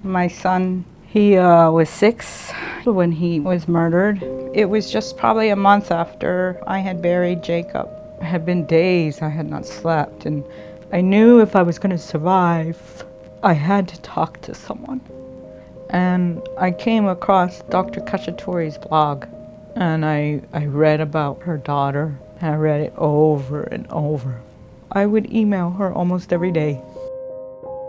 My son, he was 6 when he was murdered. It was just probably a month after I had buried Jacob. It had been days I had not slept, and I knew if I was going to survive, I had to talk to someone. And I came across Dr. Cacciatore's blog, and I read about her daughter. I read it over and over. I would email her almost every day.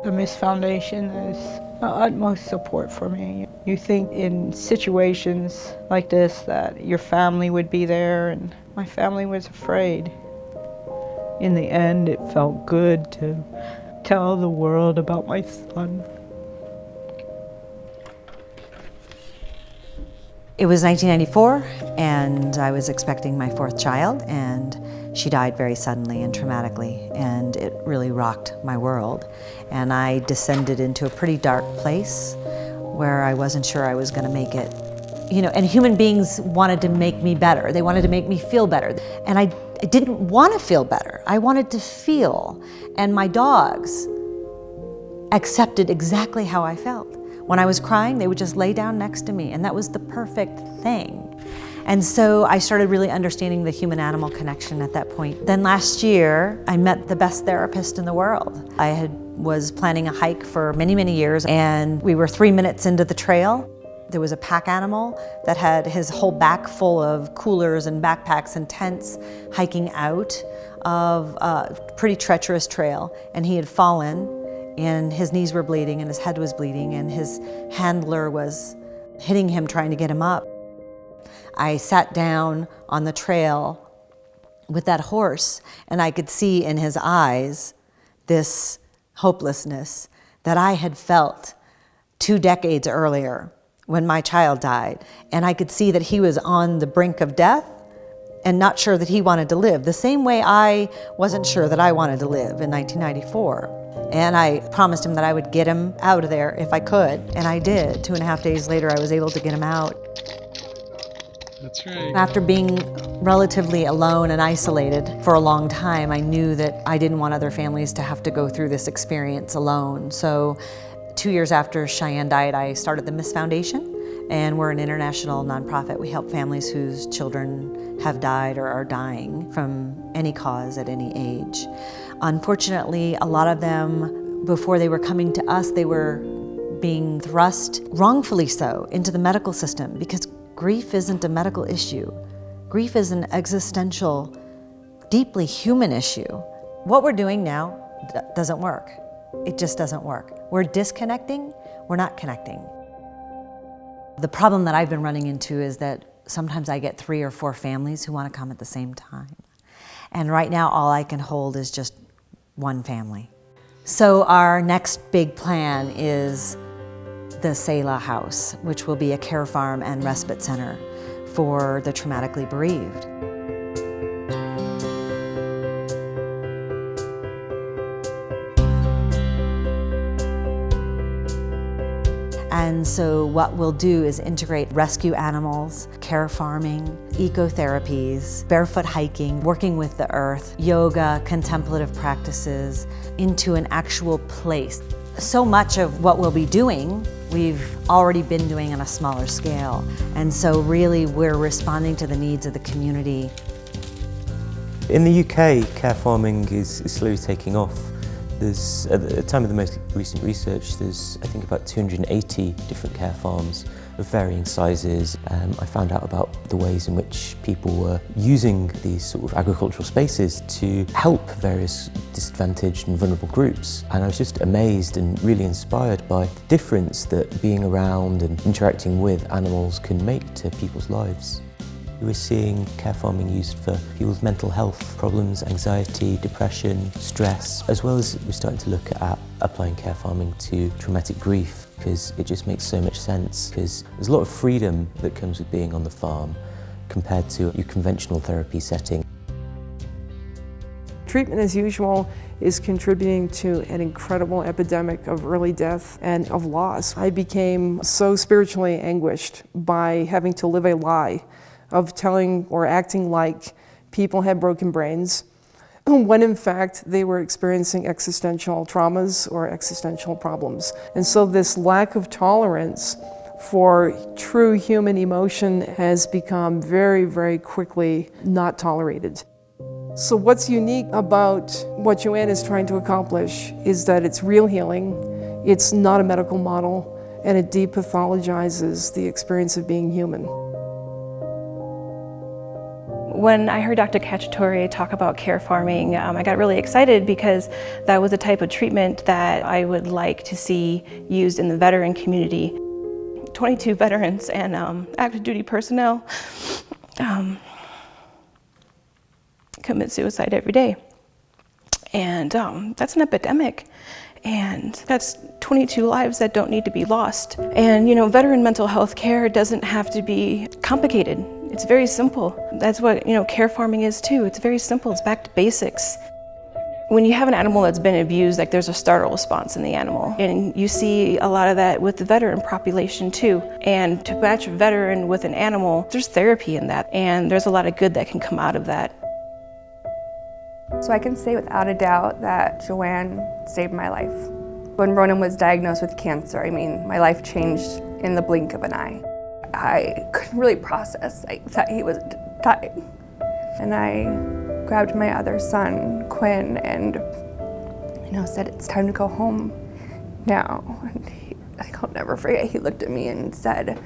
The Miss Foundation is the utmost support for me. You think in situations like this that your family would be there, and my family was afraid. In the end, it felt good to tell the world about my son. It was 1994, and I was expecting my 4th child, and she died very suddenly and traumatically, and it really rocked my world. And I descended into a pretty dark place where I wasn't sure I was going to make it. You know, and human beings wanted to make me better. They wanted to make me feel better. And I didn't want to feel better. I wanted to feel. And my dogs accepted exactly how I felt. When I was crying, they would just lay down next to me, and that was the perfect thing. And so I started really understanding the human-animal connection at that point. Then last year, I met the best therapist in the world. I was planning a hike for many, many years, and we were 3 minutes into the trail. There was a pack animal that had his whole back full of coolers and backpacks and tents hiking out of a pretty treacherous trail, and he had fallen, and his knees were bleeding and his head was bleeding, and his handler was hitting him, trying to get him up. I sat down on the trail with that horse, and I could see in his eyes this hopelessness that I had felt 2 decades earlier when my child died. And I could see that he was on the brink of death and not sure that he wanted to live, the same way I wasn't sure that I wanted to live in 1994. And I promised him that I would get him out of there if I could, and I did. 2.5 days later, I was able to get him out. That's right. After being relatively alone and isolated for a long time, I knew that I didn't want other families to have to go through this experience alone. So 2 years after Cheyenne died, I started the Miss Foundation, and we're an international nonprofit. We help families whose children have died or are dying from any cause at any age. Unfortunately, a lot of them, before they were coming to us, they were being thrust, wrongfully so, into the medical system, because grief isn't a medical issue. Grief is an existential, deeply human issue. What we're doing now doesn't work. It just doesn't work. We're disconnecting, we're not connecting. The problem that I've been running into is that sometimes I get 3 or 4 families who want to come at the same time. And right now, all I can hold is just one family. So our next big plan is the Selah House, which will be a care farm and respite center for the traumatically bereaved. And so what we'll do is integrate rescue animals, care farming, ecotherapies, barefoot hiking, working with the earth, yoga, contemplative practices into an actual place. So much of what we'll be doing, we've already been doing on a smaller scale. And so really we're responding to the needs of the community. In the UK, care farming is slowly taking off. There's, at the time of the most recent research, there's I think about 280 different care farms of varying sizes. I found out about the ways in which people were using these sort of agricultural spaces to help various disadvantaged and vulnerable groups. And I was just amazed and really inspired by the difference that being around and interacting with animals can make to people's lives. We're seeing care farming used for people's mental health problems, anxiety, depression, stress, as well as we're starting to look at applying care farming to traumatic grief, because it just makes so much sense, because there's a lot of freedom that comes with being on the farm compared to your conventional therapy setting. Treatment as usual is contributing to an incredible epidemic of early death and of loss. I became so spiritually anguished by having to live a lie of telling or acting like people had broken brains, when in fact they were experiencing existential traumas or existential problems. And so this lack of tolerance for true human emotion has become very, very quickly not tolerated. So what's unique about what Joanne is trying to accomplish is that it's real healing, it's not a medical model, and it depathologizes the experience of being human. When I heard Dr. Cacciatore talk about Carefarming, I got really excited because that was the type of treatment that I would like to see used in the veteran community. 22 veterans and active duty personnel commit suicide every day. And that's an epidemic. And that's 22 lives that don't need to be lost. And you know, veteran mental health care doesn't have to be complicated. It's very simple. That's what, you know, Carefarming is too. It's very simple, it's back to basics. When you have an animal that's been abused, like there's a startle response in the animal. And you see a lot of that with the veteran population too. And to match a veteran with an animal, there's therapy in that. And there's a lot of good that can come out of that. So I can say without a doubt that Joanne saved my life. When Ronan was diagnosed with cancer, I mean, my life changed in the blink of an eye. I couldn't really process that he was dying. And I grabbed my other son, Quinn, and said, "It's time to go home now." And I'll never forget, he looked at me and said,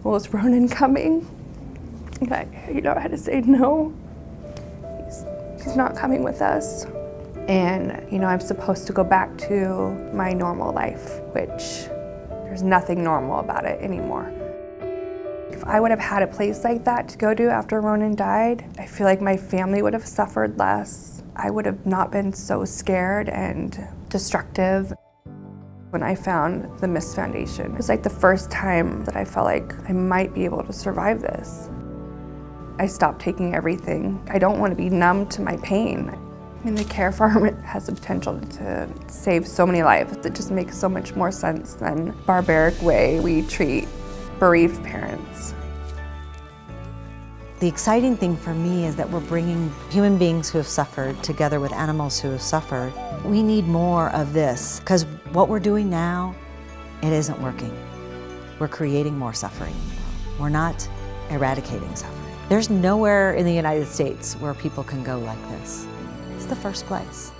"Well, is Ronan coming?" And I had to say no. He's not coming with us. And, I'm supposed to go back to my normal life, which there's nothing normal about it anymore. If I would have had a place like that to go to after Ronan died, I feel like my family would have suffered less. I would have not been so scared and destructive. When I found the Mist Foundation, it was like the first time that I felt like I might be able to survive this. I stopped taking everything. I don't want to be numb to my pain. The Carefarm has the potential to save so many lives. It just makes so much more sense than the barbaric way we treat bereaved parents. The exciting thing for me is that we're bringing human beings who have suffered together with animals who have suffered. We need more of this, because what we're doing now, it isn't working. We're creating more suffering. We're not eradicating suffering. There's nowhere in the United States where people can go like this. It's the first place.